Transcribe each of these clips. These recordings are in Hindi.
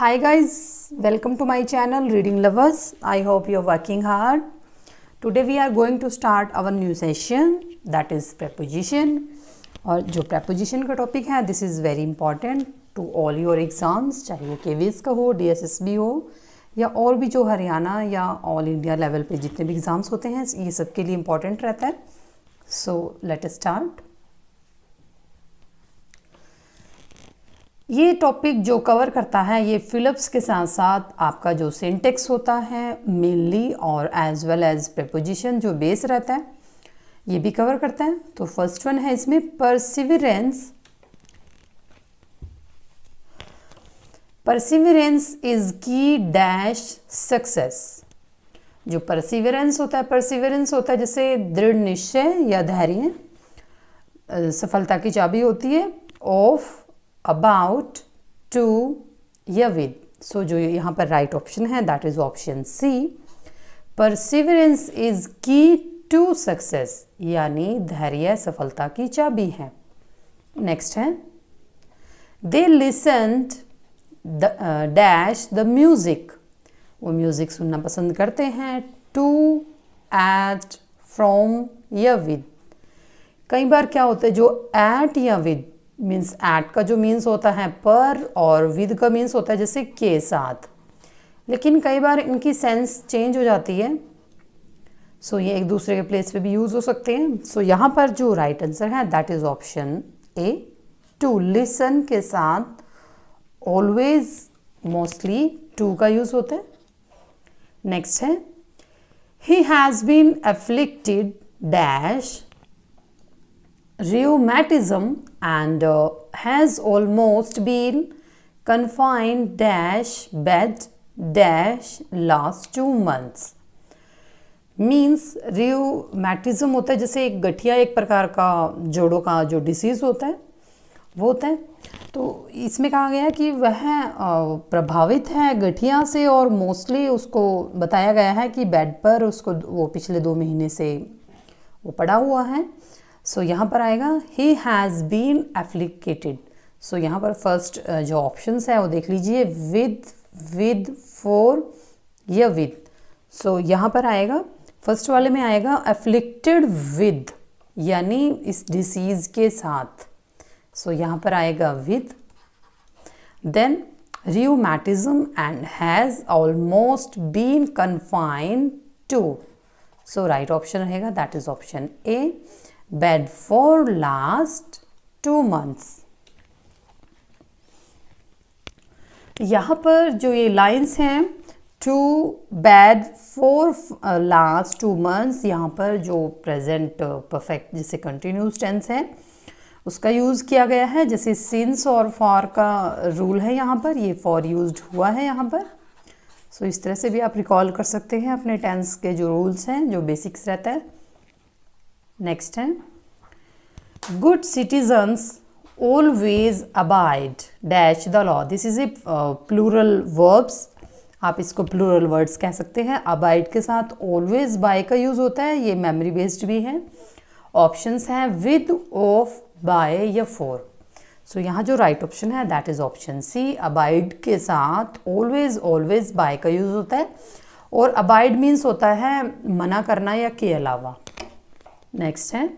Hi guys, welcome to my channel Reading Lovers. I hope you are working hard. Today we are going to start our new session that is preposition. और जो preposition का टॉपिक है this is very important to all your exams, चाहे वो KVS का हो, DSSB हो या और भी जो हरियाणा या ऑल इंडिया लेवल पे जितने भी एग्ज़ाम्स होते हैं ये सब के लिए इम्पॉर्टेंट रहता है. So let us start. ये टॉपिक जो कवर करता है ये फिलिप्स के साथ साथ आपका जो सिंटेक्स होता है मेनली और एज वेल एज प्रेपोजिशन जो बेस रहता है ये भी कवर करता है. तो फर्स्ट वन है इसमें परसिविरेंस. परसिविरेंस इज की डैश सक्सेस. जो परसिविरेंस होता है जैसे दृढ़ निश्चय या धैर्य, सफलता की चाबी होती है. ऑफ, अबाउट, टू या विद. सो जो यहाँ पर राइट ऑप्शन है that is option C. Perseverance is key to success यानी धैर्य सफलता की चाबी है. नेक्स्ट है they listened dash the music. वो म्यूजिक सुनना पसंद करते हैं. टू, एट, फ्रॉम या विद. कई बार क्या होता है जो एट या विद मीन्स एट का जो मीन्स होता है पर और विद का मीन्स होता है जैसे के साथ, लेकिन कई बार इनकी सेंस चेंज हो जाती है. सो ये एक दूसरे के प्लेस पे भी यूज़ हो सकते हैं. सो यहाँ पर जो राइट आंसर है that is option A. To listen के साथ ऑलवेज मोस्टली टू का यूज़ होता है. नेक्स्ट है he has been afflicted dash rheumatism and has almost been confined dash bed dash last 2 months. Means rheumatism होता है जैसे एक गठिया एक प्रकार का जोड़ों का जो डिसीज़ होता है वो होता है. तो इसमें कहा गया कि वह प्रभावित है गठिया से और मोस्टली उसको बताया गया है कि बेड पर उसको वो पिछले 2 महीने से वो पड़ा हुआ है. सो यहाँ पर आएगा ही हैज़ बीन एफ्लिकेटेड. सो यहाँ पर फर्स्ट जो ऑप्शंस है वो देख लीजिए विद, फॉर या विद. सो यहाँ पर आएगा फर्स्ट वाले में आएगा एफ्लिक्टेड विद यानी इस डिसीज़ के साथ. सो यहाँ पर आएगा with. Then rheumatism and has almost been confined to. So right option रहेगा that is option A. Bed for last 2 months. यहाँ पर जो ये लाइंस हैं to bed for last 2 months, यहाँ पर जो प्रेजेंट परफेक्ट जिसे कंटिन्यूस टेंस है उसका यूज़ किया गया है. जैसे सिंस और फॉर का रूल है यहाँ पर, ये फॉर यूज्ड हुआ है यहाँ पर. सो इस तरह से भी आप रिकॉल कर सकते हैं अपने टेंस के जो रूल्स हैं जो बेसिक्स रहता है. नेक्स्ट है good citizens always abide dash the law. This is a plural verbs. आप इसको प्लूरल वर्ड्स कह सकते हैं. अबाइड के साथ ऑलवेज बाय का यूज़ होता है. ये मेमोरी बेस्ड भी है. ऑप्शंस हैं विद, ऑफ, बाय या फॉर. सो यहाँ जो राइट ऑप्शन है that is option C. Abide के साथ ऑलवेज बाय का यूज़ होता है और अबाइड मीन्स होता है मना करना या के अलावा. नेक्स्ट है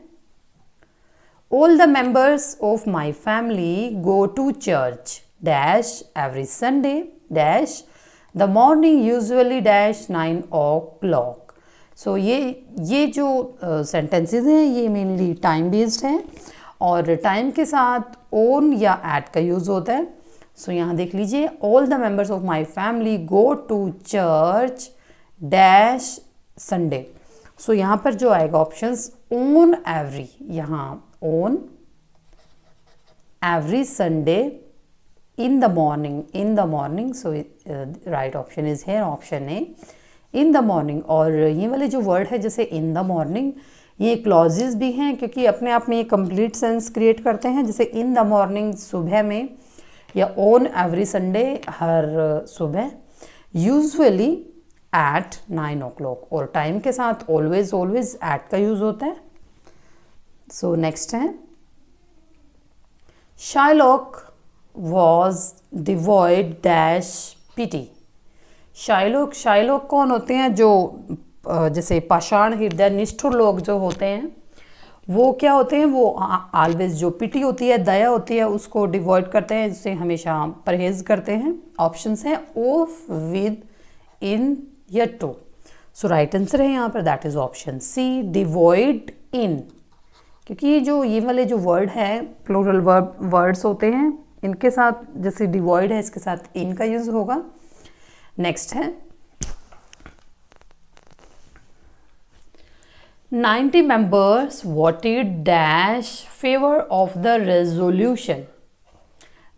all the members of my family go to church dash every Sunday dash the morning usually dash 9 o'clock. सो ये जो सेंटेंसेस हैं ये मेनली टाइम बेस्ड हैं और टाइम के साथ ओन या एट का यूज़ होता है. सो यहाँ देख लीजिए all the members of my family go to church dash Sunday. सो यहाँ पर जो आएगा ऑप्शंस ऑन एवरी, यहाँ on every Sunday in the morning. So right option is है option A in the morning. और ये वाले जो वर्ड है जैसे इन द मॉर्निंग ये क्लॉजेस भी हैं क्योंकि अपने आप में ये कंप्लीट सेंस क्रिएट करते हैं. जैसे इन द मॉर्निंग सुबह में या ऑन एवरी संडे हर सुबह. यूजुअली एट 9 o'clock और टाइम के साथ ऑलवेज एट का यूज़ होता है. सो नेक्स्ट है शाइलॉक वॉज डिवॉइड डैश पिटी। शाइलोक कौन होते हैं? जो जैसे पाषाण हृदय निष्ठुर लोग जो होते हैं वो क्या होते हैं? वो ऑलवेज जो पिटी होती है, दया होती है, उसको डिवॉइड करते हैं, जिससे हमेशा परहेज करते हैं। ऑप्शंस हैं ऑफ, विद, इन या टू। सो राइट आंसर है यहाँ पर that is option C, devoid in. क्योंकि ये वाले जो वर्ड है प्लूरल वर्ड्स होते हैं, इनके साथ जैसे डिवॉइड है इसके साथ इन का यूज होगा। नेक्स्ट है 90 members voted dash favor of the resolution।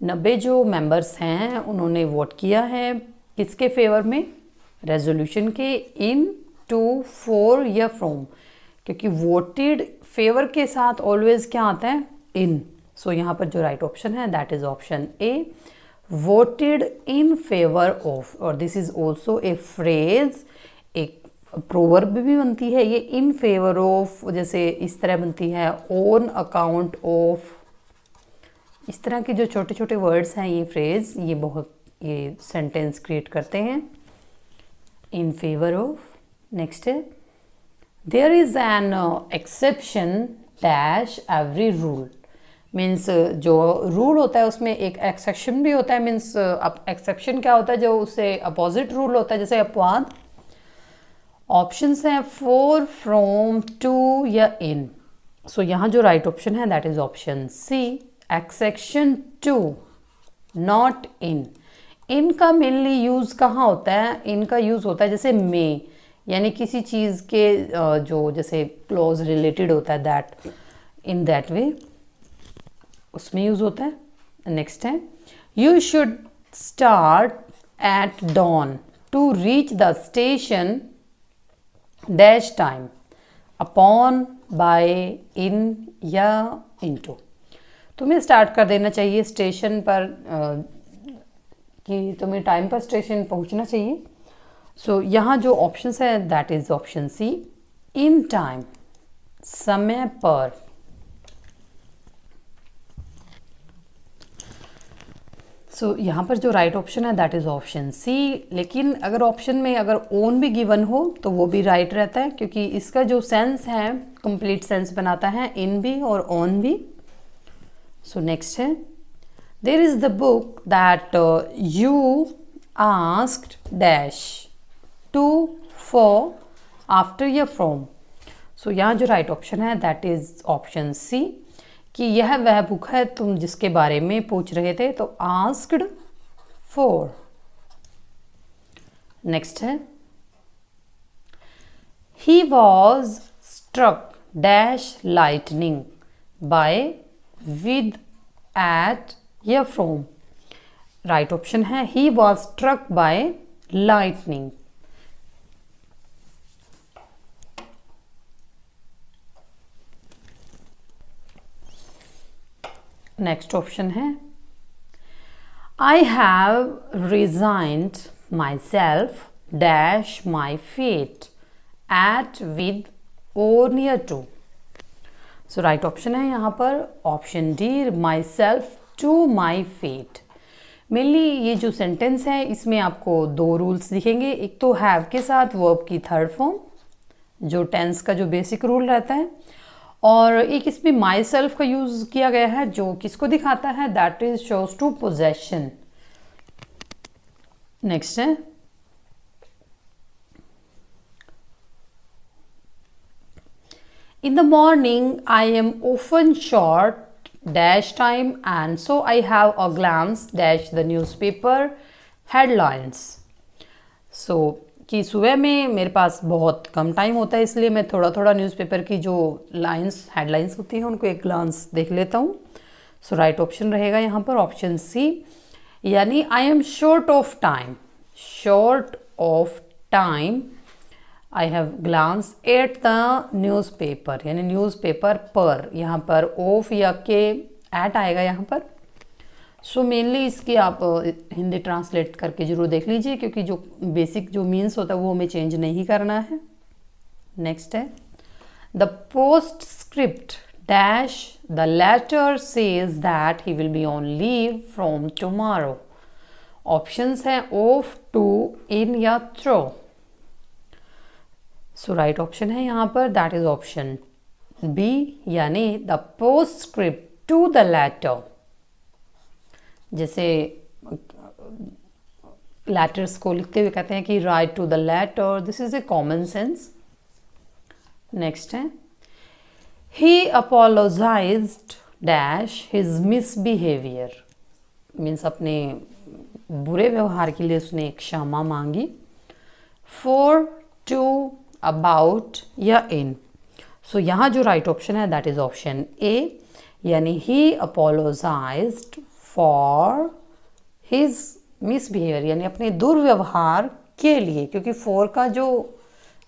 90 जो मेंबर्स हैं उन्होंने वोट किया है किसके फेवर में? रेजोल्यूशन के। इन, टू, फॉर या फ्रॉम, क्योंकि वोटेड फेवर के साथ ऑलवेज क्या आता है? इन। सो यहाँ पर जो राइट ऑप्शन है that is option A, voted in favour of. और this is also a phrase, एक प्रोवर्ब भी बनती है ये, इन फेवर ऑफ, जैसे इस तरह बनती है, ऑन अकाउंट ऑफ। इस तरह के जो छोटे छोटे वर्ड्स हैं, ये फ्रेज, ये सेंटेंस क्रिएट करते हैं, इन फेवर ऑफ। नेक्स्ट है there is an exception dash every rule. Means जो रूल होता है उसमें एक एक्सेप्शन भी होता है। मीन्स अब एक्सेप्शन क्या होता है? जो उससे अपोजिट रूल होता है, जैसे अपवाद। ऑप्शंस हैं फॉर, फ्रॉम, टू या इन। सो यहाँ जो राइट ऑप्शन है that is option C, exception to, not in. इनका मेनली यूज कहाँ होता है? इनका यूज होता है जैसे मे, यानी किसी चीज के जो जैसे क्लोज रिलेटेड होता है, दैट इन दैट वे उसमें यूज होता है। नेक्स्ट है you should start at dawn to reach the station dash time, upon, by, in या इनटू। तुम्हें स्टार्ट कर देना चाहिए स्टेशन पर, कि तुम्हें टाइम पर स्टेशन पहुंचना चाहिए। सो यहाँ जो ऑप्शंस है that is option C, in time, समय पर। सो यहाँ पर जो राइट ऑप्शन है दैट इज ऑप्शन सी। लेकिन अगर ऑप्शन में अगर ओन भी गिवन हो तो वो भी राइट रहता है, क्योंकि इसका जो सेंस है कंप्लीट सेंस बनाता है, इन भी और ऑन भी। सो नेक्स्ट है there is the book that you asked dash to, for, after या फ्रॉम। सो यहाँ जो राइट ऑप्शन है दैट इज ऑप्शन सी, कि यह वह बुक है तुम जिसके बारे में पूछ रहे थे, तो आस्क्ड फॉर। नेक्स्ट है he was struck dash lightning by, with, at या फ्रॉम। राइट ऑप्शन है he was struck by lightning. Next option है I have resigned myself dash my fate at, with, और near to. So right option है यहाँ पर option D, myself to my fate. Mainly ये जो सेंटेंस है इसमें आपको दो रूल्स दिखेंगे। एक तो हैव के साथ वर्ब की थर्ड फॉर्म, जो टेंस का जो बेसिक रूल रहता है, और एक इसमें माई सेल्फ का यूज किया गया है जो किसको दिखाता है? That is shows to possession. Next है in the morning I am often short dash time and so I have a glance dash the newspaper headlines. सो कि सुबह में मेरे पास बहुत कम टाइम होता है, इसलिए मैं थोड़ा थोड़ा न्यूज़पेपर की जो लाइंस, हेडलाइंस होती हैं उनको एक ग्लांस देख लेता हूँ। सो राइट ऑप्शन रहेगा यहाँ पर ऑप्शन सी, यानी I am short of time, short of time I have glance at the newspaper, यानी न्यूज़पेपर पर, यहाँ पर ऑफ या के एट आएगा यहाँ पर। सो मेनली इसकी आप हिंदी ट्रांसलेट करके जरूर देख लीजिए, क्योंकि जो बेसिक जो मीन्स होता है वो हमें चेंज नहीं करना है। नेक्स्ट है the post script dash The letter says that he will be on leave from tomorrow. Options हैं off, to, in या throw. So right option है यहाँ पर, that is option B, यानी the postscript to the letter. जैसे letters को लिखते हुए कहते हैं कि write to the letter. This is a common sense. Next है he apologized dash his misbehavior. Means अपने बुरे व्यवहार के लिए उसने क्षमा मांगी. for, to, about या in. सो यहाँ जो राइट ऑप्शन है दैट इज ऑप्शन ए, यानी ही apologized for his misbehavior, यानी अपने दुर्व्यवहार के लिए, क्योंकि for का जो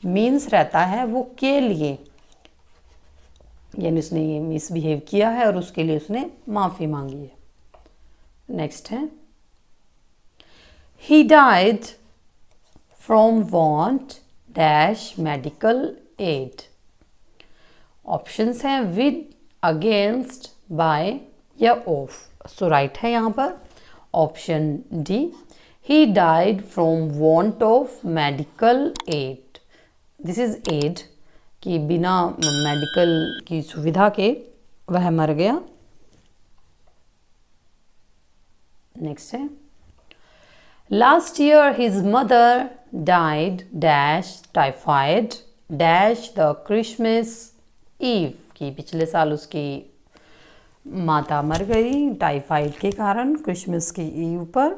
मीन्स रहता है वो के लिए, यानी उसने ये मिसबिहेव किया है और उसके लिए उसने माफ़ी मांगी है. नेक्स्ट है he died from want dash medical aid. Options हैं with, against, by या of. सो राइट है यहाँ पर option D, he died from want of medical aid. This is aid कि बिना मेडिकल की सुविधा के वह मर गया. नेक्स्ट है last year his mother died dash typhoid dash the Christmas eve, कि पिछले साल उसकी माता मर गई टाइफाइड के कारण क्रिसमस की ईव पर.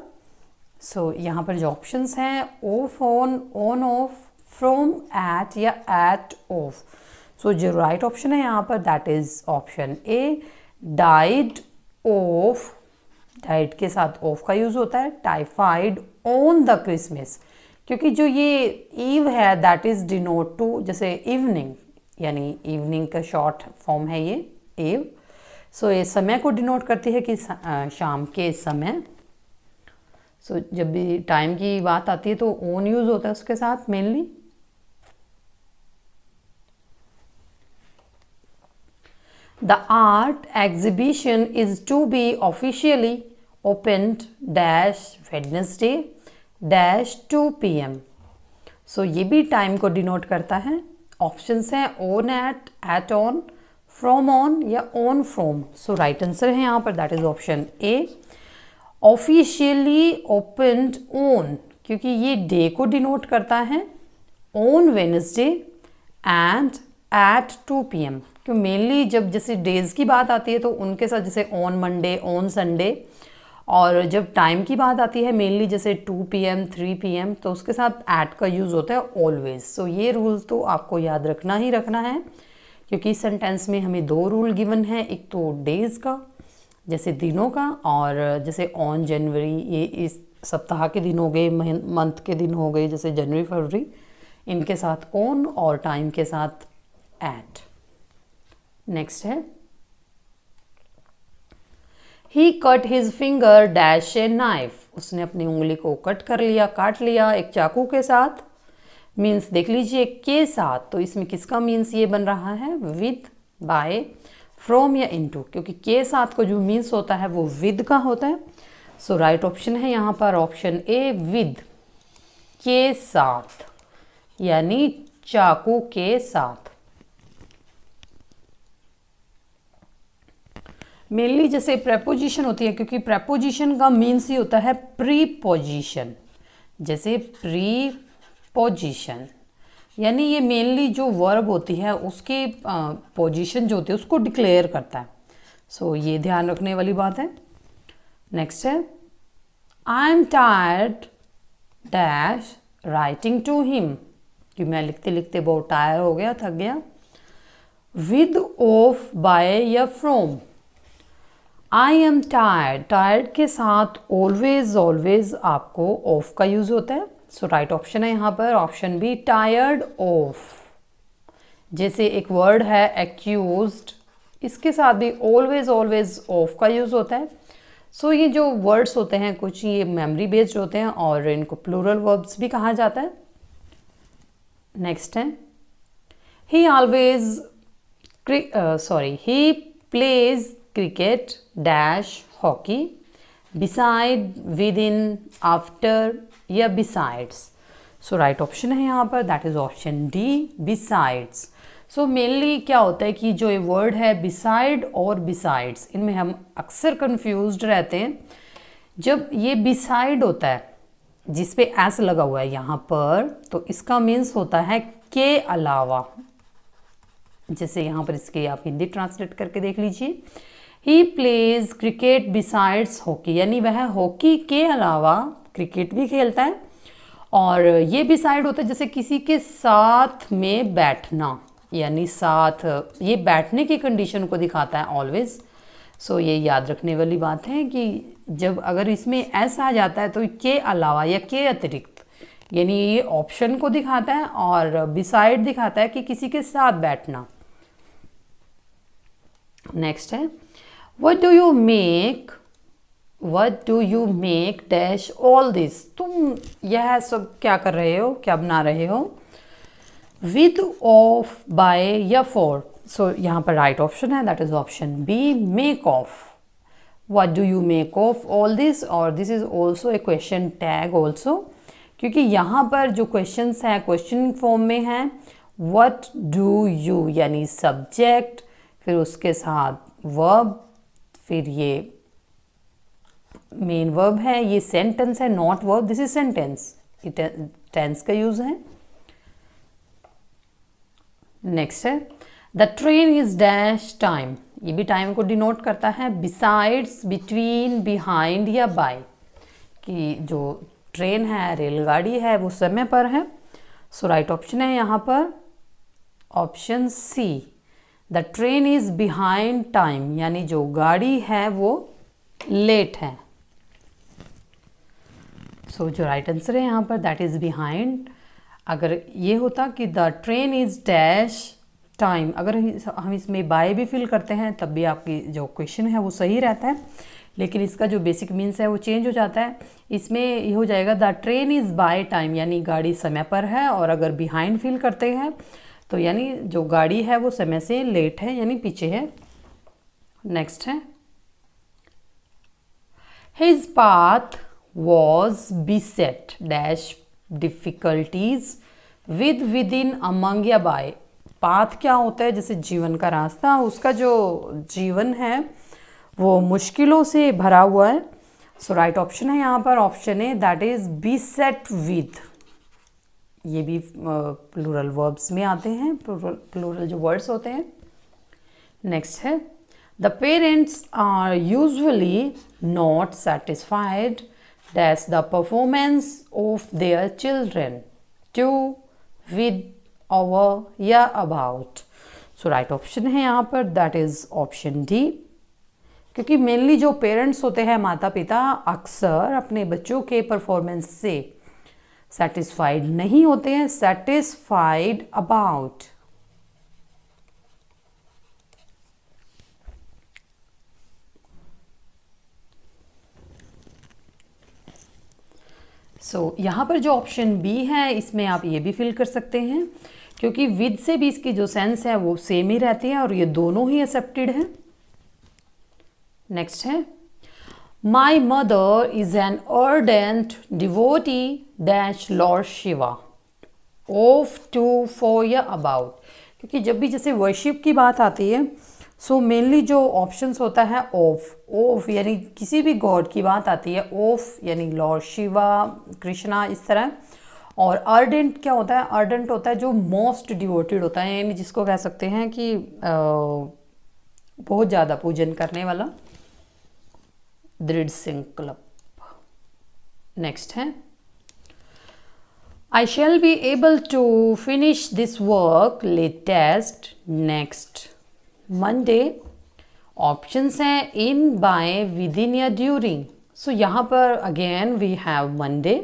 सो यहाँ पर जो ऑप्शंस हैं of, on of, from, at या एट ऑफ. सो जो राइट ऑप्शन है यहाँ पर that is option A, died of. Died के साथ ऑफ का यूज होता है. टाइफाइड ऑन द क्रिसमस, क्योंकि जो ये ईव है दैट इज डिनोट टू, जैसे इवनिंग, यानी इवनिंग का शॉर्ट फॉर्म है ये ईव. सो ये समय को डिनोट करती है कि शाम के समय. सो जब भी टाइम की बात आती है तो ऑन यूज होता है उसके साथ mainly. The art exhibition is to be officially opened dash Wednesday dash 2 PM. So ये भी टाइम को डिनोट करता है. ऑप्शंस हैं on at, at on, from on या on from. So right answer है यहाँ पर that is option A, officially opened on, क्योंकि ये डे को डिनोट करता है. On Wednesday and at 2 PM, क्यों मेनली जब जैसे डेज की बात आती है तो उनके साथ जैसे ऑन मंडे, ऑन संडे, और जब टाइम की बात आती है मेनली जैसे 2 PM, 3 PM, तो उसके साथ एट का यूज़ होता है ऑलवेज. सो ये रूल तो आपको याद रखना ही रखना है, क्योंकि इस सेंटेंस में हमें 2 रूल गिवन है. एक तो डेज का, जैसे दिनों का, और जैसे ऑन जनवरी, ये इस सप्ताह के दिन हो गए, मंथ के दिन हो गए, जैसे जनवरी फरवरी, इनके साथ ऑन, और टाइम के साथ एट. नेक्स्ट है he cut his finger dash a knife. उसने अपनी उंगली को कट कर लिया, काट लिया एक चाकू के साथ. मीन्स देख लीजिए के साथ, तो इसमें किसका मीन्स ये बन रहा है विद, बाय, फ्रॉम या इनटू, क्योंकि के साथ को जो मीन्स होता है वो विद का होता है. सो राइट ऑप्शन है यहाँ पर ऑप्शन ए, विद, के साथ, यानी चाकू के साथ. मेनली जैसे प्रेपोजिशन होती है, क्योंकि प्रेपोजिशन का मीन्स ही होता है प्रीपोजिशन. जैसे प्रीपोजिशन यानी ये मेनली जो वर्ब होती है उसकी पोजीशन जो होती है उसको डिक्लेयर करता है. सो ये ध्यान रखने वाली बात है. नेक्स्ट है I am tired dash writing to him, कि मैं लिखते लिखते बहुत टायर हो गया, थक गया. विद, ऑफ, बाय या from. I am tired, tired के साथ ऑलवेज, ऑलवेज आपको ऑफ का यूज होता है. सो राइट ऑप्शन है यहाँ पर ऑप्शन बी, टायर्ड ऑफ. जैसे एक वर्ड है एक्यूज्ड, इसके साथ भी ऑलवेज, ऑलवेज ऑफ का यूज होता है. सो ये जो वर्ड्स होते हैं कुछ ये मेमोरी बेस्ड होते हैं और इनको प्लूरल वर्ब्स भी कहा जाता है. नेक्स्ट है ही always, he plays cricket dash hockey, beside, with in, after या बिसाइड्स। सो राइट ऑप्शन है यहाँ पर that is option D, besides. So mainly क्या होता है कि जो ये वर्ड है बिसाइड और बिसाइड्स, इनमें हम अक्सर कंफ्यूज्ड रहते हैं। जब ये बिसाइड होता है जिस पे एस लगा हुआ है यहाँ पर, तो इसका मीन्स होता है के अलावा। जैसे यहाँ पर इसके आप हिंदी ट्रांसलेट करके देख लीजिए, he plays cricket besides hockey, यानी वह हॉकी के अलावा क्रिकेट भी खेलता है। और ये बिसाइड होता है जैसे किसी के साथ में बैठना, यानी साथ, ये बैठने की कंडीशन को दिखाता है ऑलवेज। सो ये याद रखने वाली बात है कि जब अगर इसमें एस आ जाता है तो के अलावा या के अतिरिक्त, यानी ये ऑप्शन को दिखाता है और बिसाइड दिखाता है कि किसी के साथ बैठना। नेक्स्ट है what do you make dash all this, तुम यह सब क्या कर रहे हो, क्या बना रहे हो, विद, ऑफ, बाय या फॉर। सो यहाँ पर राइट ऑप्शन है that is option B, make of. What do you make of all this, और this is also a question tag also, क्योंकि यहाँ पर जो क्वेश्चंस हैं क्वेश्चन फॉर्म में हैं। व्हाट डू यू यानी सब्जेक्ट, फिर उसके साथ वर्ब, फिर ये मेन वर्ब है, ये सेंटेंस है not verb, this is sentence, tense का यूज है। नेक्स्ट है the train is dash time, ये भी टाइम को डिनोट करता है। बिसाइड्स, बिटवीन, बिहाइंड या बाय, कि जो ट्रेन है, रेलगाड़ी है, वो समय पर है। सो राइट ऑप्शन है यहाँ पर option C, the train is behind time, यानी जो गाड़ी है वो लेट है। सो जो राइट आंसर है यहाँ पर दैट इज बिहाइंड। अगर ये होता कि the train is dash time, अगर हम इसमें बाय भी फिल करते हैं तब भी आपकी जो क्वेश्चन है वो सही रहता है, लेकिन इसका जो बेसिक मीन्स है वो चेंज हो जाता है। इसमें ये हो जाएगा the train is by time, यानी गाड़ी समय पर है, और अगर बिहाइंड फिल करते हैं तो यानी जो गाड़ी है वो समय से लेट है, यानी पीछे है। नेक्स्ट है his path was beset dash difficulties, with, with in, among या बाय। पाथ क्या होता है, जैसे जीवन का रास्ता, उसका जो जीवन है वो मुश्किलों से भरा हुआ है। सो राइट ऑप्शन है यहाँ पर option A that is beset with. ये भी प्लूरल वर्ब्स में आते हैं, प्लूरल जो वर्ड्स होते हैं। नेक्स्ट है the parents are usually not satisfied dash the performance of their children, to, with, over या अबाउट। सो राइट ऑप्शन है यहाँ पर दैट इज ऑप्शन डी, क्योंकि मेनली जो पेरेंट्स होते हैं, माता पिता, अक्सर अपने बच्चों के परफॉर्मेंस से सेटिस्फाइड नहीं होते हैं, सेटिस्फाइड अबाउट। सो यहाँ पर जो ऑप्शन बी है इसमें आप ये भी फिल कर सकते हैं, क्योंकि विद से भी इसकी जो सेंस है वो सेम ही रहती है और ये दोनों ही एक्सेप्टेड है। नेक्स्ट है my mother is an ardent devotee dash lord Shiva, of, to, for या अबाउट। क्योंकि जब भी जैसे वर्शिप की बात आती है सो मेनली जो ऑप्शंस होता है ऑफ यानी किसी भी गॉड की बात आती है, ऑफ यानी लॉर्ड शिवा, कृष्णा, इस तरह। और अर्डेंट क्या होता है, अर्डेंट होता है जो मोस्ट डिवोटेड होता है, यानी जिसको कह सकते हैं कि बहुत ज़्यादा पूजन करने वाला, दृढ़ संकल्प। नेक्स्ट है I shall be able to finish this work latest next Monday. Options हैं in, by, within या during. So यहाँ पर again we have Monday.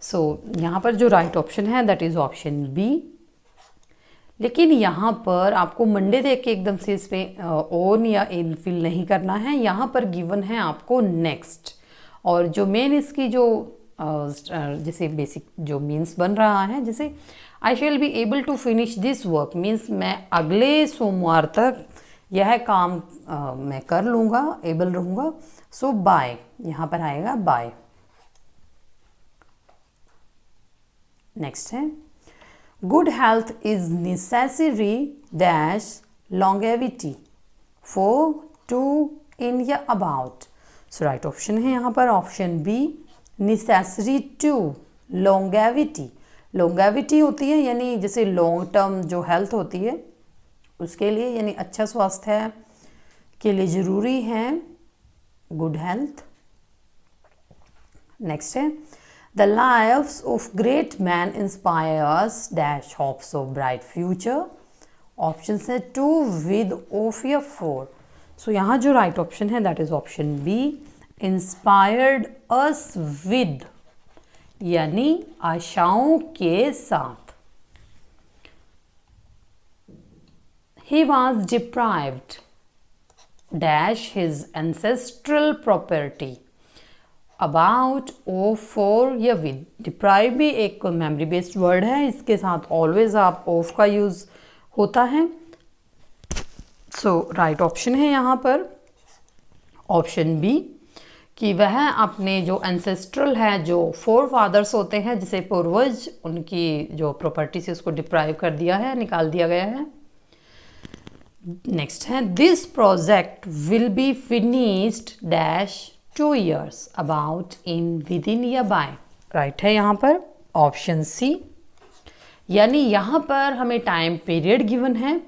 So यहाँ पर जो राइट ऑप्शन है that is ऑप्शन B. लेकिन यहाँ पर आपको मंडे देख के एकदम से इस पर ऑन या इन फिल नहीं करना है, यहाँ पर गिवन है आपको नेक्स्ट। और जो मेन इसकी जो जैसे बेसिक जो मीन्स बन रहा है, जैसे I shall be able to finish this work means मैं अगले सोमवार तक यह काम मैं कर लूँगा, एबल रहूँगा। सो बाय यहाँ पर आएगा बाय। नेक्स्ट है good health is necessary dash longevity for to in या अबाउट। सो राइट ऑप्शन है यहाँ पर option B necessary to longevity. Longevity होती है यानी जैसे लॉन्ग टर्म जो हेल्थ होती है उसके लिए, यानी अच्छा स्वास्थ्य के लिए ज़रूरी है गुड हेल्थ। नेक्स्ट है the lives of great man inspires dash hopes of bright future. Option है 2 विद ऑफ या 4। सो यहाँ जो राइट ऑप्शन है that is option B inspired us with, यानी आशाओं के साथ। He was deprived dash his ancestral property about or for या with। deprive भी एक memory based word है, इसके साथ always आप of का यूज होता है। सो राइट ऑप्शन है यहाँ पर ऑप्शन बी कि वह अपने जो एंसेस्ट्रल है, जो फोर फादर्स होते हैं जिसे पूर्वज, उनकी जो प्रॉपर्टी से उसको डिप्राइव कर दिया है, निकाल दिया गया है। नेक्स्ट है this project will be finished dash 2 years about in with in या बाय। राइट है यहाँ पर ऑप्शन सी, यानी यहाँ पर हमें टाइम पीरियड गिवन है।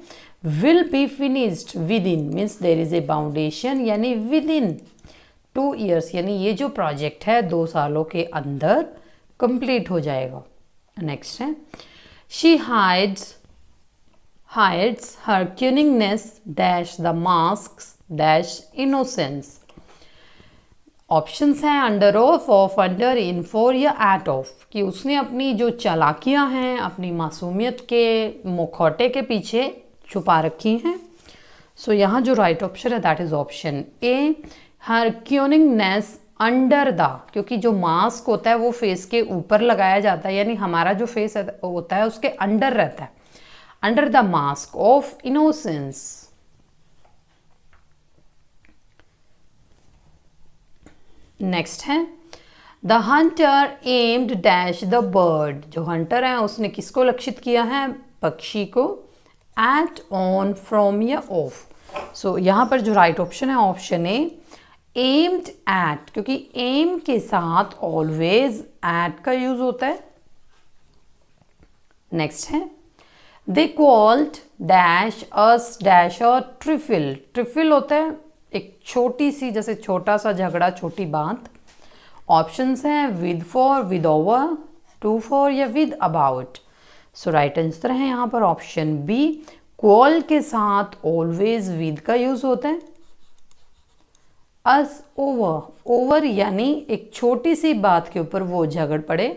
Will be finished within means there is a boundation, यानी विद इन 2 years, यानी ये जो प्रोजेक्ट है 2 सालों के अंदर कंप्लीट हो जाएगा। नेक्स्ट है she hides her cunningness dash the masks dash innocence। Options हैं under of under in for या एट ऑफ, कि उसने अपनी जो चालाकियां हैं अपनी मासूमियत के मुखौटे के पीछे छुपा रखी हैं। सो यहाँ जो राइट ऑप्शन है that is option A her cunningness under the, क्योंकि जो मास्क होता है वो फेस के ऊपर लगाया जाता है, यानी हमारा जो फेस होता है उसके अंडर रहता है, under the mask of innocence. Next है the hunter aimed dash the bird. जो हंटर है उसने किसको लक्षित किया है, पक्षी को। एट ऑन फ्रॉम या ऑफ। सो यहाँ पर जो राइट ऑप्शन है ऑप्शन ए एम्ड एट, क्योंकि एम के साथ ऑलवेज एट का यूज होता है। नेक्स्ट है they called dash us dash और ट्रिफिल। ट्रिफिल होता है एक छोटी सी, जैसे छोटा सा झगड़ा, छोटी बात। ऑप्शंस हैं with for, with over, to for या with about. So right answer है यहाँ पर ऑप्शन बी कॉल के साथ ऑलवेज विद का यूज होता है। अस ओवर, ओवर यानी एक छोटी सी बात के ऊपर वो झगड़ पड़े।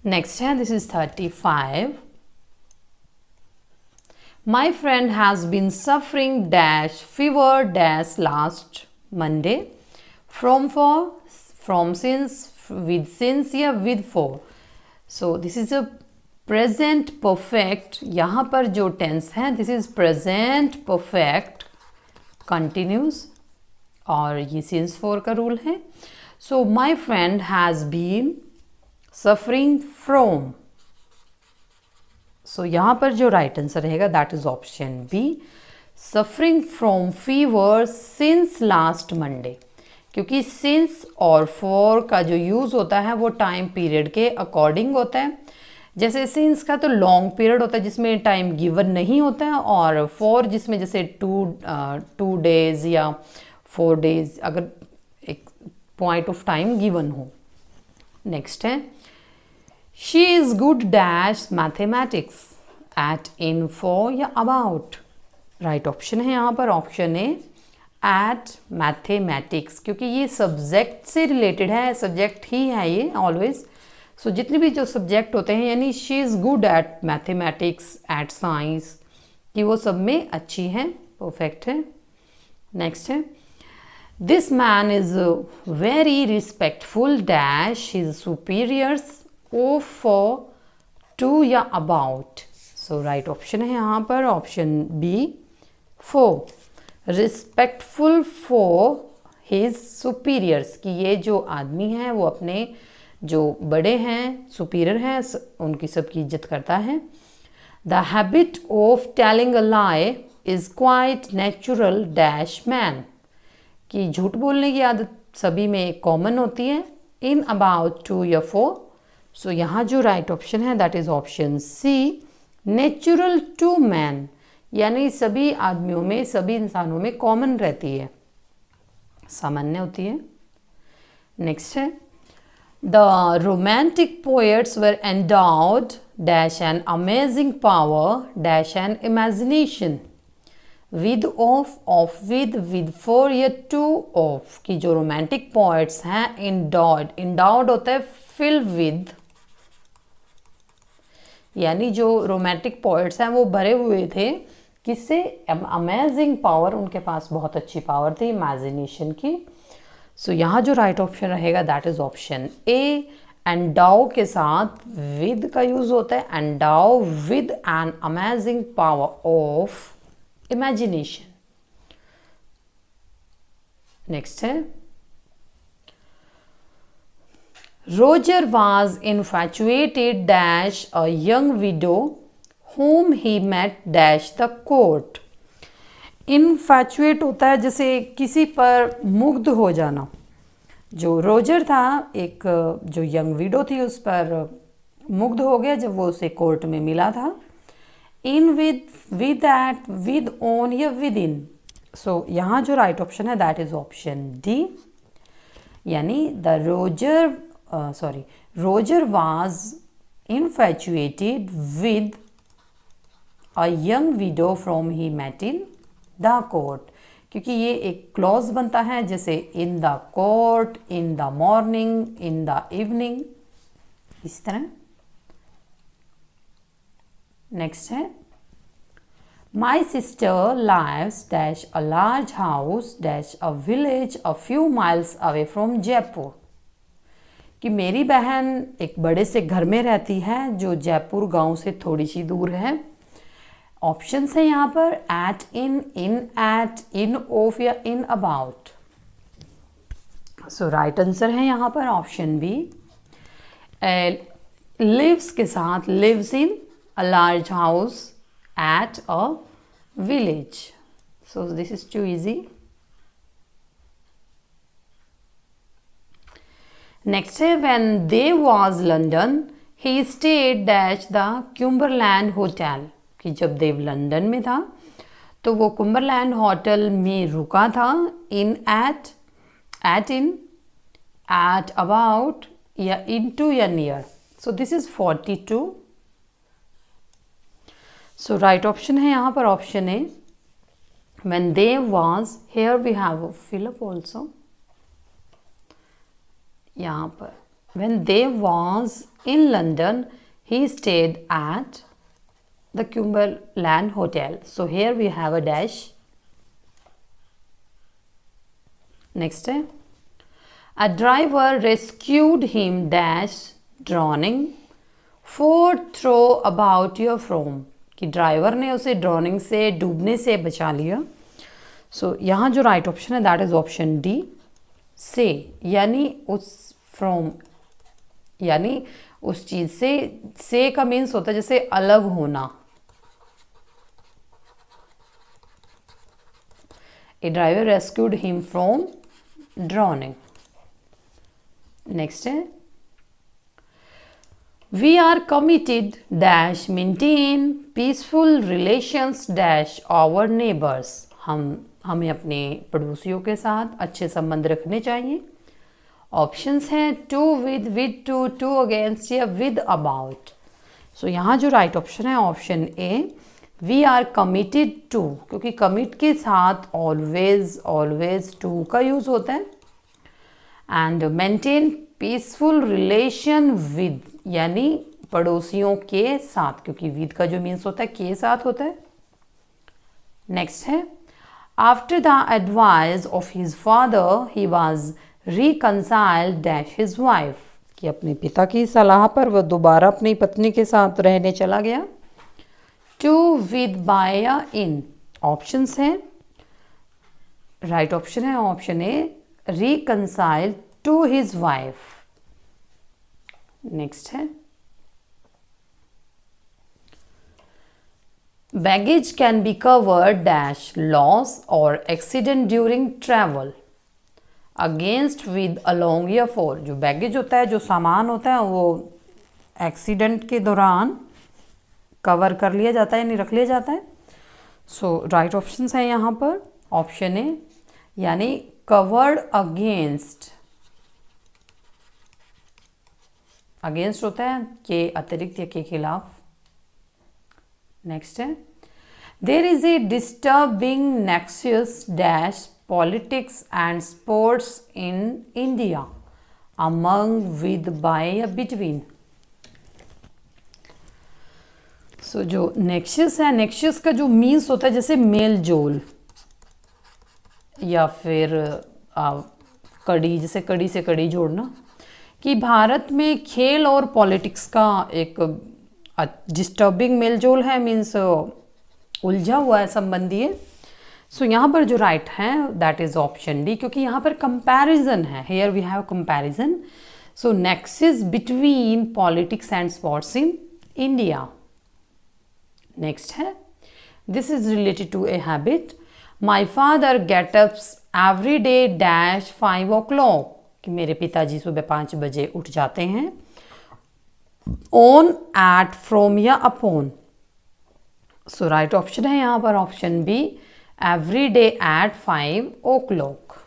नेक्स्ट है this is 35। My friend has been suffering dash fever dash last Monday from since with since या with for। So this is a present perfect। यहाँ पर जो tense है this is present perfect continuous और ये since for का रूल है। So my friend has been suffering from। सो यहाँ पर जो राइट आंसर रहेगा that is option be suffering from fever since last Monday, क्योंकि सिंस और फॉर का जो यूज़ होता है वो टाइम पीरियड के अकॉर्डिंग होता है। जैसे सिंस का तो लॉन्ग पीरियड होता है जिसमें टाइम गिवन नहीं होता है, और फॉर जिसमें जैसे टू डेज या 4 days अगर एक पॉइंट ऑफ टाइम गिवन हो। नेक्स्ट है she is good dash mathematics eight in for या अबाउट। राइट ऑप्शन है यहाँ पर ऑप्शन ए एट मैथमेटिक्स, क्योंकि ये सब्जेक्ट से रिलेटेड है, सब्जेक्ट ही है ये ऑलवेज। सो जितने भी जो सब्जेक्ट होते हैं यानी she is good at mathematics, at science, कि वो सब में अच्छी है, परफेक्ट है। नेक्स्ट है this man is very respectful dash his superiors of for to या अबाउट। सो राइट ऑप्शन है यहाँ पर option B 4, respectful for his superiors, कि ये जो आदमी है वो अपने जो बड़े हैं सुपीरियर हैं उनकी सबकी इज्जत करता है। The habit of telling a lie is quite natural dash man, कि झूठ बोलने की आदत सभी में कॉमन होती है इन अबाउट 2 या 4। सो यहाँ जो राइट ऑप्शन है that is option C, natural to man, यानी सभी आदमियों में सभी इंसानों में कॉमन रहती है, सामान्य होती है। नेक्स्ट है the romantic poets were endowed dash an amazing power dash an imagination, with of with for या टू ऑफ, कि जो रोमांटिक पोएट्स हैं इंडाउड होता है फिल विद, यानी जो रोमांटिक पोएट्स हैं वो भरे हुए थे किससे, अमेजिंग पावर, उनके पास बहुत अच्छी पावर थी इमेजिनेशन की। सो यहाँ जो राइट ऑप्शन रहेगा that is option A, endow के साथ विद का यूज होता है, endow with an amazing power of imagination. Next है Roger was infatuated dash a young widow whom he met dash the court। Infatuate होता है जैसे किसी पर मुग्ध हो जाना। जो रोजर था एक जो यंग विडो थी उस पर मुग्ध हो गया जब वो उसे कोर्ट में मिला था। In with that, with on या विद इन। सो यहाँ जो राइट ऑप्शन है दैट इज ऑप्शन डी, यानी the Roger was infatuated with a young widow from he met in the court, क्योंकि ये एक क्लॉज बनता है जैसे in the court, in the morning, in the evening, इस तरह। नेक्स्ट है my sister lives dash a large house dash a village a few miles away from Jaipur, कि मेरी बहन एक बड़े से घर में रहती है जो जयपुर गांव से थोड़ी सी दूर है। ऑप्शंस है यहाँ पर एट इन ऑफ या in about. So right answer है यहाँ पर ऑप्शन बी, लिव्स के साथ lives in a large house at a village. So this is too easy. Next है when they was London he stayed dash the Cumberland hotel, कि जब देव लंदन में था तो वो कुंबरलैंड होटल में रुका था। इन एट अबाउट या इनटू या near. So this is 42। So right option है यहाँ पर option A, when Dev was, here we have fill up also, यहाँ पर when Dev was in London he stayed at the Cumberland Hotel. So here we have a dash. Next है a driver rescued him dash drowning for throw about your from, कि ड्राइवर ने उसे ड्रॉनिंग से, डूबने से बचा लिया। सो यहाँ जो राइट ऑप्शन है दैट इज ऑप्शन डी, से, यानी उस फ्रॉम, यानी उस चीज से का मीन्स होता है जैसे अलग होना। A driver rescued him from drowning. Next है we are committed dash maintain peaceful relations dash our neighbors, हमें अपने पड़ोसियों के साथ अच्छे संबंध रखने चाहिए। ऑप्शंस हैं टू विद टू अगेंस्ट या विद अबाउट। सो यहाँ जो राइट ऑप्शन है option A, we are committed to, क्योंकि कमिट के साथ ऑलवेज टू का यूज होता है। And maintain peaceful relation with, यानी पड़ोसियों के साथ, क्योंकि विद का जो मीन्स होता है के साथ होता है। नेक्स्ट है after the advice of his father he was reconciled dash his wife, कि अपने पिता की सलाह पर वह दोबारा अपनी पत्नी के साथ रहने चला गया। टू विद बाय या इन। ऑप्शंस हैं, राइट ऑप्शन है option A, reconcile to his wife. Next है, baggage can be covered dash loss or accident during travel against with along या for। जो बैगेज होता है, जो सामान होता है, वो एक्सीडेंट के दौरान कवर कर लिया जाता है यानी रख लिया जाता है। सो राइट ऑप्शंस हैं यहाँ पर ऑप्शन ए यानी कवर्ड अगेंस्ट। अगेंस्ट होता है के अतिरिक्त या के खिलाफ। नेक्स्ट है, there is a disturbing nexus dash politics and sports in India among with by या बिटवीन। सो जो नेक्सस है, नेक्सस का जो मीन्स होता है जैसे मेल जोल या फिर कड़ी, जैसे कड़ी से कड़ी जोड़ना, कि भारत में खेल और पॉलिटिक्स का एक डिस्टर्बिंग मेलजोल है, मीन्स उलझा हुआ है, संबंधी है। सो यहाँ पर जो राइट है दैट इज ऑप्शन डी, क्योंकि यहाँ पर कंपैरिजन है, here we have comparison. So nexus between politics and sports in India. Next है, this is related to a habit, my father getups every day dash 5 o'clock, कि मेरे पिताजी सुबह 5 बजे उठ जाते हैं। ऑन, एट, फ्रॉम या अपॉन। सो राइट ऑप्शन है यहाँ पर option B, every day at 5 o'clock।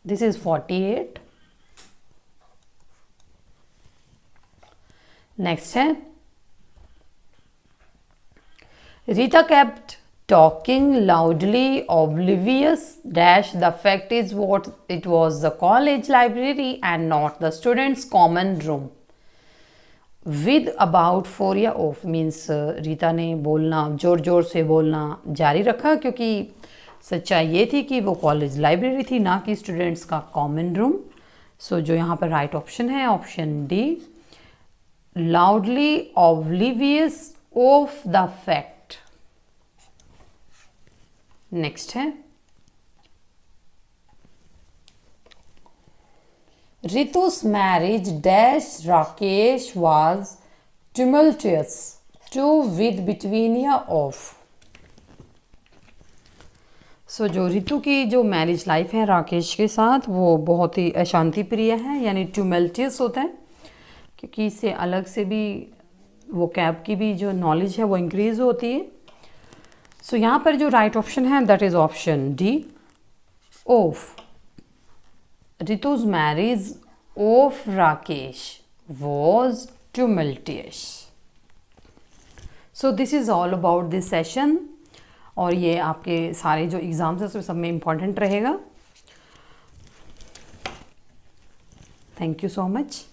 This is 48। Next है, Rita kept talking loudly oblivious dash the fact is what it was the college library and not the students common room with about 4 या off। मीन्स रीता ने बोलना, जोर जोर से बोलना जारी रखा क्योंकि सच्चाई ये थी कि वो कॉलेज लाइब्रेरी थी, ना कि स्टूडेंट्स का कॉमन रूम। सो जो यहाँ पर राइट ऑप्शन है option D, loudly oblivious of the fact। Next है, Ritu's marriage dash Rakesh was tumultuous to with between या ऑफ। सो जो रितु की जो मैरिज लाइफ है राकेश के साथ वो बहुत ही अशांति प्रिय है, यानी tumultuous होता है, क्योंकि इससे अलग से भी वो कैब की भी जो नॉलेज है वो इंक्रीज होती है। सो यहाँ पर जो राइट ऑप्शन है that is option D, of. Ritu's marriage of Rakesh was tumultuous। So this is all about this session, और ये आपके सारे जो एग्जाम्स हैं सब में इम्पॉर्टेंट रहेगा। Thank you so much.